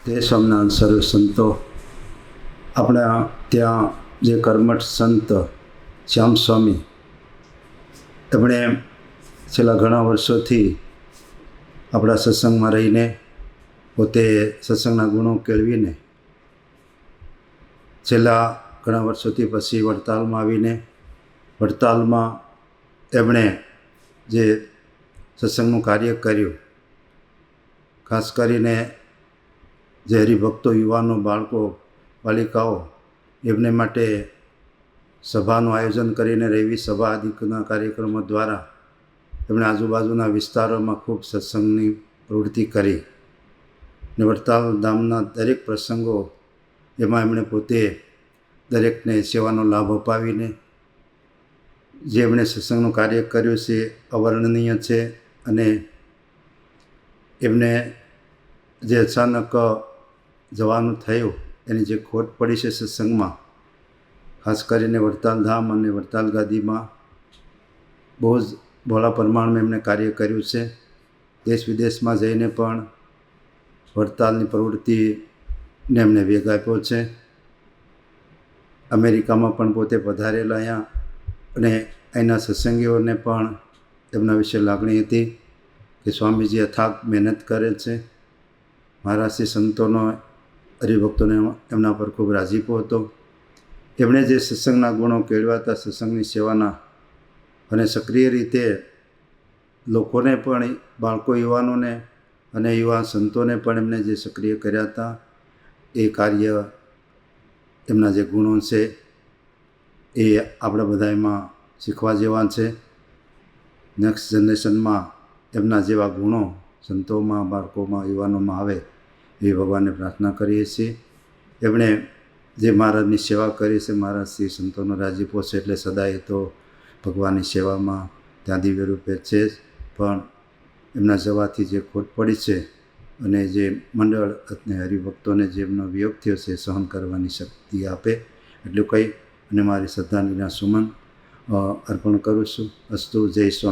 તે સ્વામિનારાયણ સર્વ સંતો, આપણા ત્યાં જે કર્મઠ સંત શ્યામ સ્વામી, તેમણે છેલ્લા ઘણા વર્ષોથી આપણા સત્સંગમાં રહીને પોતે સત્સંગના ગુણો કેળવીને છેલ્લા ઘણા વર્ષોથી પછી વડતાલમાં આવીને વડતાલમાં એમણે જે સત્સંગનું કાર્ય કર્યું, ખાસ કરીને જે હરિભક્તો, યુવાનો, બાળકો, બાલિકાઓ, એમને માટે સભાનું આયોજન કરીને રવિ સભા આદિના કાર્યક્રમો દ્વારા એમણે આજુબાજુના વિસ્તારોમાં ખૂબ સત્સંગની પ્રવૃત્તિ કરી ને વડતાલ ધામના દરેક પ્રસંગો એમાં એમણે પોતે દરેકને સેવાનો લાભ અપાવીને જે એમણે સત્સંગનું કાર્ય કર્યું છે અવર્ણનીય છે. અને એમને જે અચાનક જવાનું થયું, એની જે ખોટ પડી છે સત્સંગમાં, ખાસ કરીને વડતાલ ધામ અને વડતાલ ગાદીમાં બહુ જ બહોળા પ્રમાણમાં એમણે કાર્ય કર્યું છે. દેશ વિદેશમાં જઈને પણ વડતાલની પ્રવૃત્તિને એમને વેગ આપ્યો છે. અમેરિકામાં પણ પોતે પધારેલા અહીંયા, અને અહીંના સત્સંગીઓને પણ એમના વિશે લાગણી હતી કે સ્વામીજી અથાગ મહેનત કરે છે. મહારાષ્ટ્રી સંતોનો, હરિભક્તોને એમના પર ખૂબ રાજીપો હતો. એમણે જે સત્સંગના ગુણો કેળવ્યા હતા, સત્સંગની સેવાના, અને સક્રિય રીતે લોકોને પણ, બાળકો, યુવાનોને અને યુવા સંતોને પણ એમને જે સક્રિય કર્યા હતા, એ કાર્ય, એમના જે ગુણો છે એ આપણા બધા એમાં શીખવા જેવા છે. નેક્સ્ટ જનરેશનમાં એમના જેવા ગુણો સંતોમાં, બાળકોમાં, યુવાનોમાં આવે એવી ભગવાનને પ્રાર્થના કરીએ છીએ. એમણે જે મહારાજની સેવા કરી છે, મહારાજશ્રી સંતોનો રાજીપો છે, એટલે સદાય તો ભગવાનની સેવામાં ત્યાં દિવ્ય રૂપે છે જ. પણ એમના જવાથી જે ખોટ પડી છે અને જે મંડળ અને હરિભક્તોને જે એમનો વિયોગ થયો છે, સહન કરવાની શક્તિ આપે એટલું કહી અને મારી શ્રદ્ધાંજલિના સુમન અર્પણ કરું છું. અસ્તુ. જય સ્વામી.